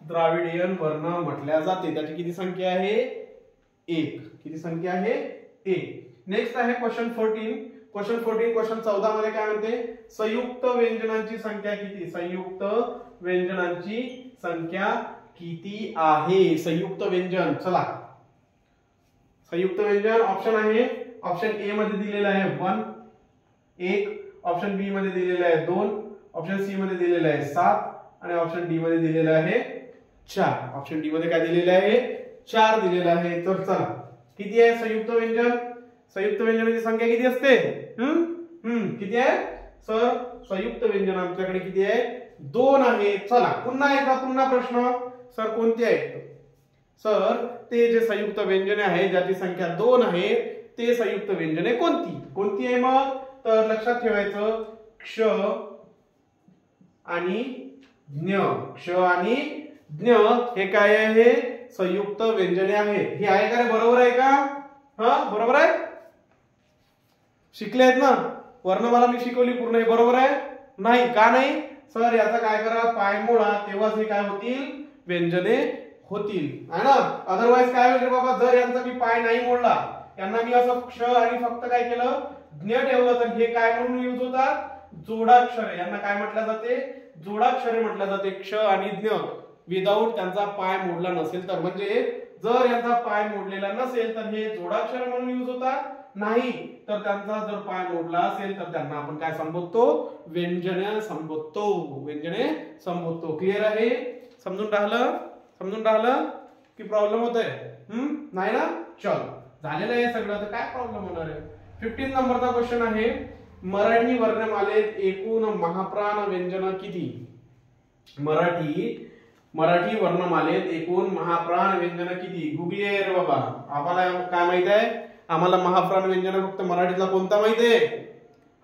द्राविडियन वर्ण म्हटल्या जाते. त्याची किती संख्या आहे? एक. किती संख्या आहे? एक. नेक्स्ट आहे क्वेश्चन 14. क्वेश्चन 14 मध्ये काय म्हणते? संयुक्त व्यंजनांची संख्या किती? संयुक्त व्यंजनांची संख्या किती आहे? संयुक्त व्यंजन. चला संयुक्त व्यंजन ऑप्शन आहे. ऑप्शन ए मध्ये दिलेला आहे 1. ऑप्शन बी मध्ये दिलेला आहे 2. ऑप्शन सी मध्ये दिलेला आहे 7 आणि ऑप्शन डी मध्ये दिलेला आहे 4. ऑप्शन डी मध्ये काय दिलेलं आहे? 4 दिलेला आहे. तर चला किती आहे संयुक्त व्यंजन? संयुक्त व्यंजनाची संख्या किती असते? किती आहे सर? संयुक्त व्यंजन आमच्याकडे किती आहे? 2 आहे. चला पुन्हा प्रश्न सर कोणते आहे? सर ते जे संयुक्त व्यंजने आहे ज्याची संख्या 2 आहे ते संयुक्त व्यंजने कोणती आहे मग? तर लक्षात ठेवायचं क्ष आणि ज्ञ. क्ष आणि ज्ञ हे काय आहे? संयुक्त व्यंजने आहेत. हे आहे का रे? बरोबर आहे का? हा बरोबर आहे. शिकले आहेत ना? वर्णमाला मी शिकवली पूर्ण. हे बरोबर आहे? नाही का? नाही सर याचा काय करा? पाय मोडा तेव्हाच हे काय होतील? व्यंजने होतील है ना? अदरवाइज काय होईल रे बाबा? जर यांचा मी पाय नाही मोडला यांना मी असं क्ष आणि फक्त काय केलं? ज्ञ ठेवलं तर हे काय म्हणून यूज होतात? जोडाक्षरे. यांना काय म्हटलं जाते? जोडाक्षरे म्हटलं जाते. क्ष आणि ज्ञ विदाऊट त्यांचा पाय मोडला नसेल तर. म्हणजे जर यांचा पाय मोडलेला नसेल तर हे जोडाक्षर म्हणून यूज होतात. नाही तर त्यांचा जर पाय मोडला असेल तर त्यांना आपण काय संबोधतो? व्यंजने संबोधतो. व्यंजने संबोधतो. क्लिअर आहे? समजून राहिलं की प्रॉब्लेम होतोय? नाही ना? चल झालेलं आहे सगळं. तर काय प्रॉब्लेम होणार आहे? 15 नंबरचा क्वेश्चन आहे. मराठी वर्णमालेत एकूण महाप्राण व्यंजन किती? मराठी वर्णमालेत एकूण महाप्राण व्यंजन किती? गुगली आहे रे बाबा. आम्हाला काय माहित आहे? आम्हाला महाप्राण व्यंजन फक्त मराठीतला कोणता माहिती आहे?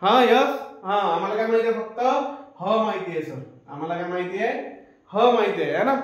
हा यस हा आम्हाला काय माहिती आहे? फक्त ह माहिती आहे सर. आम्हाला काय माहिती आहे? ह माहिती आहे ना?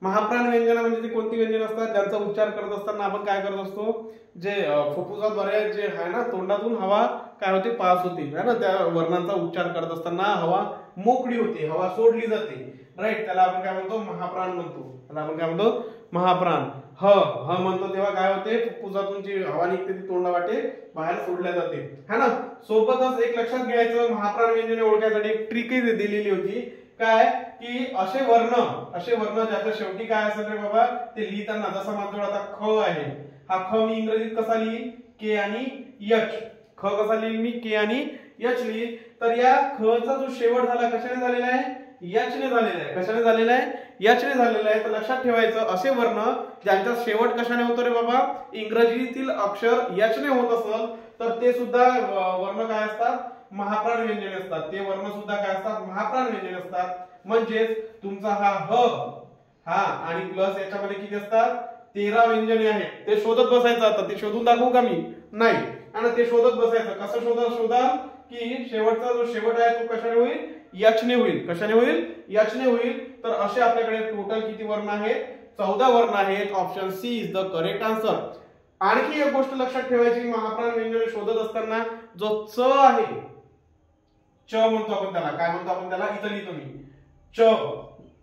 महाप्राण व्यंजन म्हणजे ती कोणती व्यंजन असतात ज्यांचा उच्चार करत असताना आपण काय करत असतो? जे फुफ्फुसाद्वारे जे आहे ना तोंडातून हवा काय होते? पास होते है ना? त्या वर्णांचा उच्चार करत असताना हवा मोकळी होते, हवा सोडली जाते. राईट? त्याला आपण काय म्हणतो? महाप्राण म्हणतो. त्याला आपण काय म्हणतो? महाप्राण. ह म्हणतो तेव्हा काय होते? फुफ्फुसातून जी हवा निघते ती तोंडावाटे बाहेर सोडल्या जाते है ना? सोबतच एक लक्षात घ्यायचं महाप्राण व्यंजने ओळखायसाठी एक ट्रिकही दिलेली होती. काय की असे वर्ण ज्याच्या शेवटी काय असेल रे बाबा? ते लिहिताना जसं माझ्याजवळ आता ख आहे. हा ख मी इंग्रजीत कसा लिहीन? के आणि एच. ख कसा लिहीन मी? के आणि एच लिहीन. तर या ख चा जो शेवट झाला कशाने झालेला आहे? एच ने झालेला आहे. कशाने झालेला आहे? एच ने झालेला आहे. तर लक्षात ठेवायचं असे वर्ण ज्यांचा शेवट कशाने होतो रे बाबा? इंग्रजीतील अक्षर एच ने होत असेल तर ते सुद्धा वर्ण काय असतात? महाप्राण व्यंजने असतात. ते वर्ण सुद्धा काय असतात? महाप्राण व्यंजने असतात. म्हणजेच तुमचा हा आणि प्लस याच्यामध्ये किती असतात? 13 व्यंजने आहेत. ते शोधत बसायचं. आता ते शोधून दाखवू का मी? नाही. आणि ते शोधत बसायचं. कसं शोधाल की शेवटचा जो शेवट आहे तो कशाने होईल? एच ने होईल. कशाने होईल? एच ने होईल. तर असे आपल्याकडे टोटल किती वर्ण आहेत? 14 वर्ण आहेत. Option C is the correct answer. आणखी एक गोष्ट लक्षात ठेवायची. महाप्राण व्यंजने शोधत असताना जो च आहे, च म्हणतो आपण त्याला. काय म्हणतो आपण त्याला? इथं लिहितो मी च.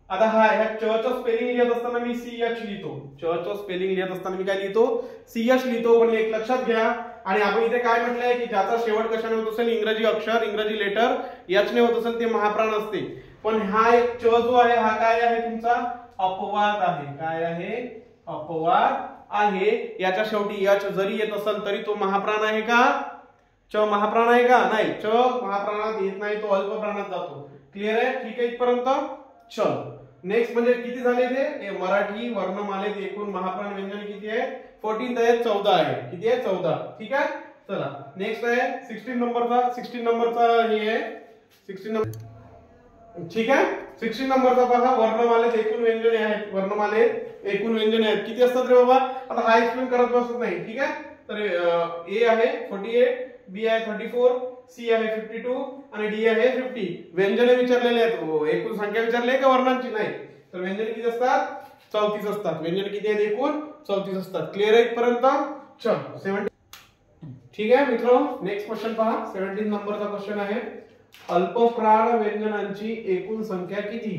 आता ह्या च चं स्पेलिंग लिहित असताना मी सी एच लिहितो. च चं स्पेलिंग लिहित असताना मी काय लिहितो? सी एच लिहितो. पण एक लक्षात घ्या. आणि आपण इथे काय म्हटलंय की ज्याचा शेवट कशाने होत असेल? इंग्रजी अक्षर इंग्रजी लेटर एच ने होत असेल ते महाप्राण असते. पण हा एक च जो आहे हा काय आहे? तुमचा अपवाद आहे. काय आहे? अपवाद आहे. याच्या शेवटी एच जरी येत असेल तरी तो महाप्राण आहे का? च महाप्राण आहे का? नाही. च महाप्राणात येत नाही. तो अल्प प्राणात जातो. क्लिअर आहे? ठीक आहे इथपर्यंत? चल नेक्स्ट म्हणजे किती झाले ते? मराठी वर्णमालेत एकूण महाप्राण व्यंजन किती आहे? 14 आहे. 14 आहे. किती आहे? 14. ठीक आहे. चला नेक्स्ट आहे 16 नंबरचा हे आहे 16 नंबर, ठीक आहे. 16 नंबरचा पहा, वर्णमालेत एकूण व्यंजने आहेत. वर्णमालेत एकूण व्यंजने आहेत. किती असतात रे बाबा? आता हा एक्सप्लेन करत बसत नाही, ठीक आहे. तर ए आहे 48, बी आहे 34, सी आहे 52 आणि डी आहे 50. व्यंजने विचारलेले आहेत. एकूण संख्या विचारली आहे का वर्णांची? नाही. तर व्यंजने किती असतात? 34 असतात. व्यंजने किती आहेत? एकूण 34 असतात. क्लिअर आहे इथपर्यंत? चल 17, ठीक आहे मित्रांनो. नेक्स्ट क्वेश्चन पहा. 17 नंबरचा क्वेश्चन आहे, अल्पप्राण व्यंजनांची एकूण संख्या किती?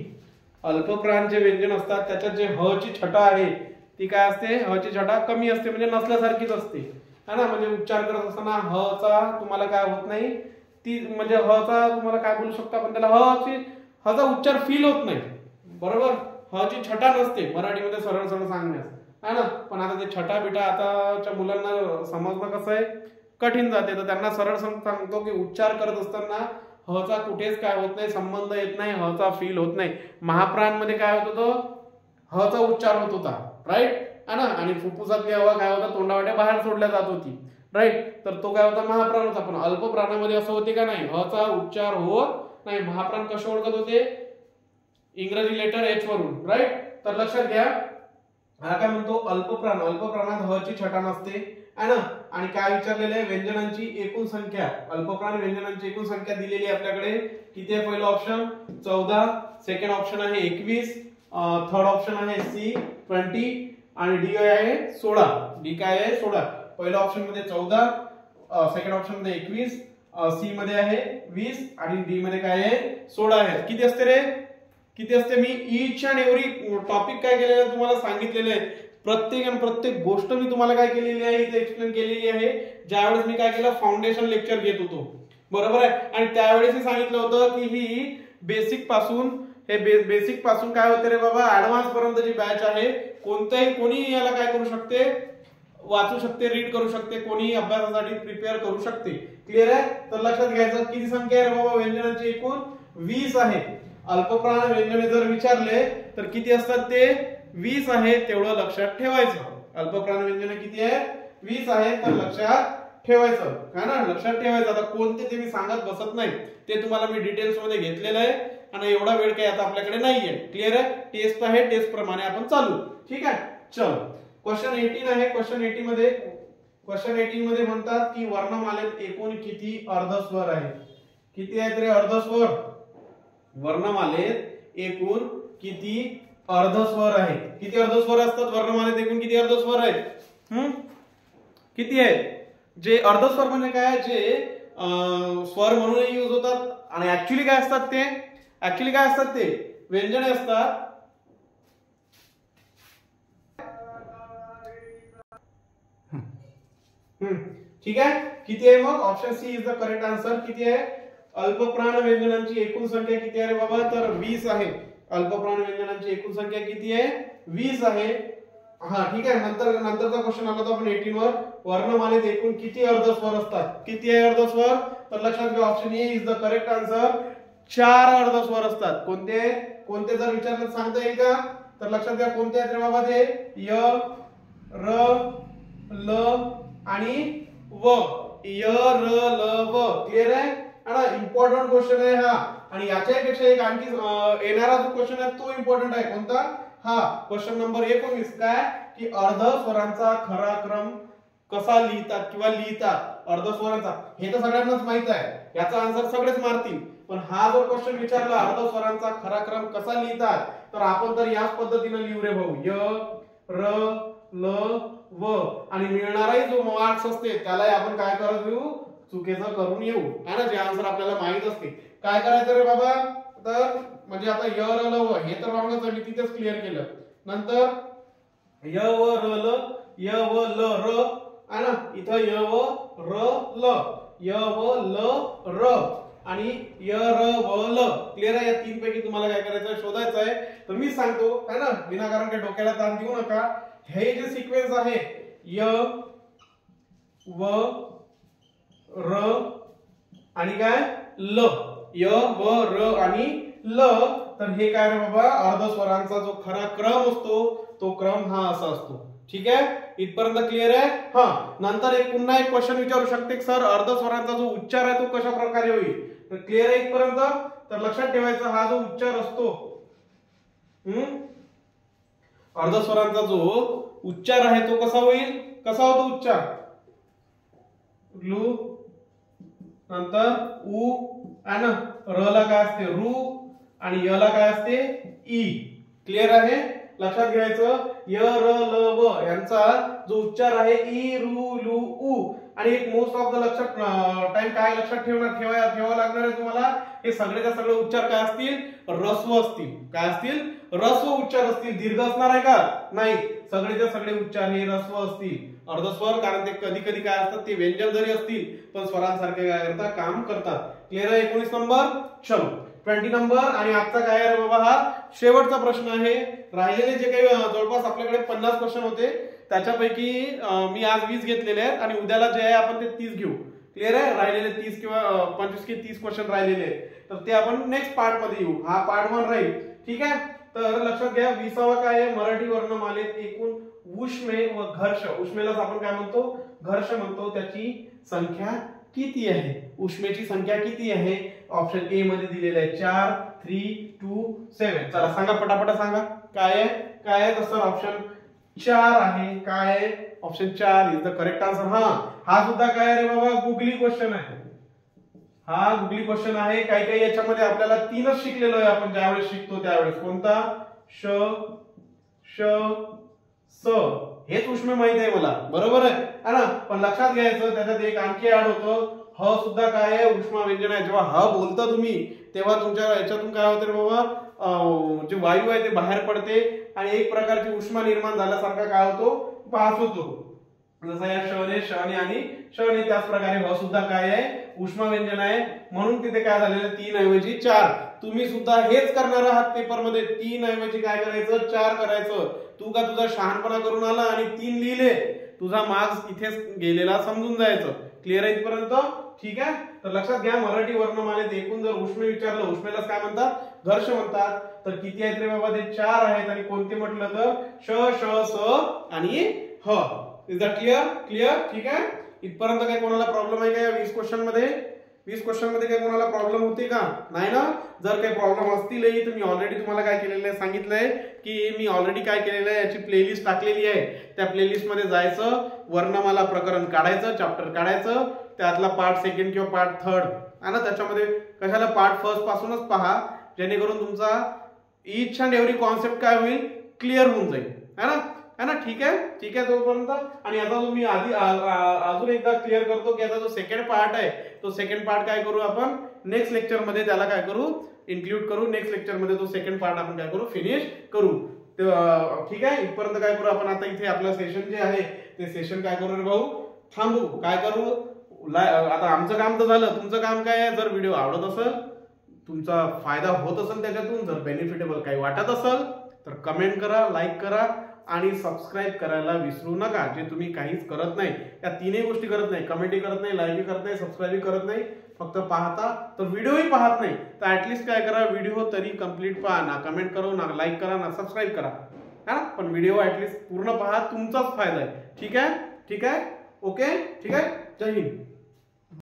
अल्पप्राणचे व्यंजन असतात त्याच्यात जे ह ची छटा आहे ती काय असते? ह ची छटा कमी असते, म्हणजे नसल्यासारखीच असते, है ना. म्हणजे उच्चार करत असताना ह चा तुम्हाला काय होत नाही, ती म्हणजे ह चा तुम्हाला काय बोलू शकतो आपण त्याला, ह चा उच्चार फील होत नाही, बरोबर. ह ची छटा नसते मराठीमध्ये, सरळ सरळ सांगण्यास, है ना. पण आता ते छटा बिटा आताच्या मुलांना समजणं कसं आहे, कठीण जाते. तर त्यांना सरळ सांगतो की उच्चार करत असताना ह चा कुठेच काय होत नाही, संबंध येत नाही, ह चा फील होत नाही. महाप्राणमध्ये काय होत होतं? ह चा उच्चार होत होता, राईट, है ना. आणि फुफ्फुसातली हवा काय होता? तोंडावाट्या बाहेर सोडल्या जात होती, राईट. तर तो काय होता? महाप्राण होता. पण अल्पप्राणामध्ये असं होते का? नाही, ह चा उच्चार होत नाही. महाप्राण कसे ओळखत होते? इंग्रजी लेटर एच वरून, राईट. तर लक्षात घ्या, हा काय म्हणतो? अल्पप्राण. अल्पप्राणात ह ची छटा नसते, है ना. आणि काय विचारलेलं आहे? व्यंजनांची एकूण संख्या. अल्पप्राण व्यंजनांची एकूण संख्या दिलेली आहे आपल्याकडे. किती आहे? पहिलं ऑप्शन 14, सेकंड ऑप्शन आहे 21, थर्ड ऑप्शन आहे सी 20 आणि डी आहे 16. डी काय आहे? 16. पहिल्या ऑप्शन मध्ये 14, सेकंड ऑप्शन मध्ये 21, सी मध्ये आहे 20 आणि डी मध्ये काय आहे? 16 आहे. किती असते रे? किती असते? मी ईच अँड एव्हरी टॉपिक काय केलेलं आहे तुम्हाला सांगितलेलं आहे. प्रत्येक गोष्ट मी तुम्हाला काय केलेली आहे इथे एक्सप्लेन केलेली आहे. ज्यावेळेस मी काय केलं, फाउंडेशन लेक्चर घेत होतो, बरोबर आहे. आणि त्यावेळेस मी सांगितलं होतं की ही बेसिक पासून, हे बेसिक पासून काय होते रे बाबा, ऍडव्हान्स पर्यंतची बॅच आहे. कोणी याला काय करू शकते? वाचू शकते, रीड करू शकते, कोणी अभ्यासासाठी प्रिपेअर करू शकते. क्लिअर आहे? तर लक्षात घ्यायचं, किती संख्या आहे रे बाबा व्यंजनांची? एकूण 20 आहे. अल्पप्राण व्यंजने जर विचारले तर किती असतात ते? 20 आहे. तेवढं लक्षात ठेवायचं. अल्पप्राण व्यंजने किती आहे? 20 आहे. तर लक्षात ठेवायचं, है ना. लक्षात ठेवायचं. आता कोणते ते मी सांगत बसत नाही, ते तुम्हाला मी डिटेल्स मध्ये घेतलेलं आहे आणि एवढा वेळ काही आता आपल्याकडे नाहीये. क्लिअर आहे? टेस्ट आहे, टेस्ट प्रमाणे आपण चालू, ठीक आहे. चल क्वेश्चन 18 आहे. क्वेश्चन 18 मध्ये म्हणतात की वर्णमालेत एकूण किती अर्धस्वर आहेत? किती आहेत रे अर्धस्वर? वर्णमालेत एकूण किती अर्धस्वर आहेत? किती अर्धस्वर असतात वर्णमालेत? एकूण किती अर्धस्वर आहेत? किती आहेत? जे अर्धस्वर म्हणजे काय? जे स्वर म्हणून यूज होतात आणि ऍक्च्युअली काय असतात ते? ऍक्च्युअली काय असतात ते? व्यंजने असतात. ठीक आहे. किती आहे मग? Option C is the correct answer. किती आहे? अल्पप्राण व्यंजनांची एकूण संख्या किती आहे रे बाबा? तर 20 आहे. अल्पप्राण व्यंजनांची एकूण संख्या किती आहे? 20 आहे. हा ठीक आहे. नंतरचा क्वेश्चन आला होता आपण 18 वर. वर्णमालेत एकूण किती अर्धस्वर असतात? किती आहे अर्धस्वर? तर लक्षात घ्या, option A is the correct answer. 4 अर्धस्वर असतात. कोणते जर विचारलं सांगता येईल का? तर लक्षात घ्या, कोणते आहेत रे बाबा ते? य, र, ल आणि व. य, र, ल, व. क्लिअर आहे? इम्पॉर्टंट क्वेश्चन आहे हा. आणि याच्यापेक्षा एक आणखी येणारा जो क्वेश्चन आहे तो इम्पॉर्टंट आहे. कोणता? हा क्वेश्चन नंबर 19. काय? की अर्धस्वरांचा खरा क्रम कसा लिहितात किंवा लिहितात अर्धस्वरांचा? हे तर सगळ्यांनाच माहित आहे, याचा आन्सर सगळेच मारतील. पण हा जो क्वेश्चन विचारला अर्धस्वरांचा खरा क्रम कसा लिहितात, तर आपण तर याच पद्धतीने लिहू रे भाऊ. य, र, ल, व. आणि मिळणाराही जो मार्क्स असते त्याला आपण काय करत येऊ? चुकीचं करून येऊ, है ना. जे आन्सर आपल्याला माहित असते. काय करायचं रे बाबा? तर म्हणजे आता य, र, ल, व हे तर रॉंगच आहे, मी तिथेच क्लिअर केलं. नंतर य व र ल, य व ल र, है ना. इथं य व र ल, य व ल र आणि य र व ल. क्लिअर आहे? या तीन पैकी तुम्हाला काय करायचं? शोधायचं आहे. तर मी सांगतो, है ना, विनाकारण काही डोक्याला ताण देऊ नका. हे जे सिक्वेन्स आहे य व र आणि काय ल, य व र आणि ल, तर हे काय रे बाबा? अर्धस्वरांचा जो खरा क्रम असतो तो क्रम हा असा असतो. ठीक आहे? इथपर्यंत क्लिअर आहे? हा. नंतर पुन्हा एक क्वेश्चन विचारू शकते, सर अर्धस्वरांचा जो उच्चार आहे तो कशा प्रकारे होईल? तर क्लिअर आहे इथपर्यंत. तर लक्षात ठेवायचा हा जो उच्चार असतो, अर्धस्वरांचा जो उच्चार आहे तो कसा होईल, कसा होतो उच्चार, लू नंतर उ आणि र ला काय असते रू आणि य ला काय असते ई. क्लिअर आहे. लक्षात घ्यायचं य र ल व यांचा जो उच्चार आहे ई रू लू उ. आणि एक मोस्ट ऑफ द लक्षात टाइम काय लक्षात ठेवावं लागणार आहे तुम्हाला, हे सगळेच्या सगळे उच्चार काय असतील, रस्व असतील. काय असतील, रस्व उच्चार असतील. दीर्घ असणार आहे का, नाही, सगळेच्या सगळे उच्चार हे रस्व असतील. अर्धस्वर कारण ते कधी कधी काय असतात, ते व्यंजन जरी असतील पण स्वरांसारखे काय करतात, काम करतात. क्लिअर आहे. 19 नंबर. चलो 20 नंबर. आणि आजचा काय आहे बाबा, हा शेवटचा प्रश्न आहे. राहिलेले जे काही जवळपास आपल्याकडे 50 क्वेश्चन होते त्याच्यापैकी मी आज 20 घेतलेले आहेत आणि उद्याला जे आहे आपण ते 30 घेऊ. क्लिअर आहे. राहिलेले 30 किंवा 25 की 30 क्वेश्चन राहिलेले आहेत, तर ते आपण नेक्स्ट पार्ट मध्ये येऊ. हा पार्ट 1 राहील. ठीक आहे. तर लक्षात घ्या 20वा काय आहे, मराठी वर्णमालेत एकूण उष्मे व घर्ष, उष्मेलाच आपण काय म्हणतो, घर्ष म्हणतो, त्याची संख्या किती आहे, उष्मेची संख्या किती आहे. ऑप्शन ए मध्ये दिलेलं आहे 4, 3, 2, 7. चला सांगा पटापट सांगा काय आहे, काय आहे. तर सर ऑप्शन 4 आहे. काय आहे, option 4 is the correct answer. हा सुद्धा काय आहे रे बाबा, गुगली क्वेश्चन आहे. हा गुगली क्वेश्चन आहे. काही काही याच्यामध्ये आपल्याला 3च शिकलेलो आहे आपण ज्यावेळेस शिकतो त्यावेळेस. कोणता, श श स, हेच उष्मे माहित आहे मला, बरोबर आहे ना. पण लक्षात घ्यायचं त्याच्यात एक आणखी ऍड होतं, ह सुद्धा काय आहे, उष्मा व्यंजन आहे. जेव्हा ह बोलता तुम्ही तेव्हा तुमच्या याच्यातून काय होते रे बाबा, जे वायू आहे ते बाहेर पडते आणि एक प्रकारची उष्मा निर्माण झाल्यासारखा काय होतो, पास होतो. जसं या शने शने आणि शने, त्याच प्रकारे ह सुद्धा काय आहे, उष्मा व्यंजन आहे. म्हणून तिथे काय झालेलं 3 ऐवजी 4. तुम्ही सुद्धा हेच करणार आहात पेपर मध्ये. 3 ऐवजी काय करायचं, 4 करायचं. तू का तुझा शहाणपणा करून आला आणि 3 लिहिले, तुझा मार्क्स इथेच गेलेला समजून जायचं. क्लिअर आहे इथपर्यंत. ठीक आहे. तर लक्षात घ्या मराठी वर्णमालेत एकूण जर उष्मे विचारलं, उष्मेला काय म्हणतात, घर्ष म्हणतात. तर किती आहेत रे बाबा, ते 4 आहेत. आणि कोणते म्हटलं तर श श स आणि ह. Is that clear, clear. ठीक आहे. इथपर्यंत काही कोणाला प्रॉब्लेम आहे का या 20 क्वेश्चन मध्ये, 20 क्वेश्चन मध्ये काही कोणाला प्रॉब्लेम होते का, नाही ना. जर काही प्रॉब्लेम असतीलही तर मी ऑलरेडी तुम्हाला काय केलेलं आहे, सांगितलंय की मी ऑलरेडी काय केलेलं आहे, याची प्लेलिस्ट टाकलेली आहे. त्या प्लेलिस्ट मध्ये जायचं, वर्णमाला प्रकरण काढायचं, चॅप्टर काढायचं, त्यातला पार्ट 2 किंवा पार्ट 3 आहे ना. त्याच्यामध्ये कशाला पार्ट 1 पासूनच पहा, जेणेकरून तुमचा ईच अँड एव्हरी कॉन्सेप्ट काय होईल, क्लिअर होऊन जाईल, है ना, है ना. ठीक आहे, ठीक आहे तोपर्यंत. आणि आता जो मी आधी अजून एकदा क्लिअर करतो की आता जो सेकंड पार्ट आहे, तो सेकंड पार्ट काय करू आपण, नेक्स्ट लेक्चर मध्ये त्याला काय करू, इन्क्लूड करू. नेक्स्ट लेक्चर मध्ये तो सेकंड पार्ट आपण काय करू, फिनिश करू. ठीक आहे. इथपर्यंत काय करू आपण, आता इथे आपलं सेशन जे आहे ते सेशन काय करू रे भाऊ, थांबू. काय करू, आता आमचं काम तर झालं, तुमचं काम काय आहे, जर व्हिडिओ आवडत असेल, तुमचा फायदा होत असेल त्याच्यातून, जर बेनिफिटेबल काही वाटत असेल तर कमेंट करा, लाईक करा आणि सबस्क्राईब करायला विसरू नका. जे तुम्ही काहीच करत नाही, या 3 गोष्टी करत नाही, कमेंटही करत नाही, लाईकही करत नाही, सबस्क्राईबही करत नाही, फक्त पाहता, तर व्हिडिओही पाहत नाही, तर ऍटलीस्ट काय करा, व्हिडिओ तरी कंप्लीट पहा. ना कमेंट करा, ना लाईक करा, ना सबस्क्राईब करा, हा. पण व्हिडिओ ऍटलीस्ट पूर्ण पहा, तुमचाच फायदा आहे. ठीक आहे, ठीक आहे, ओके. ठीक आहे. जय हिंद.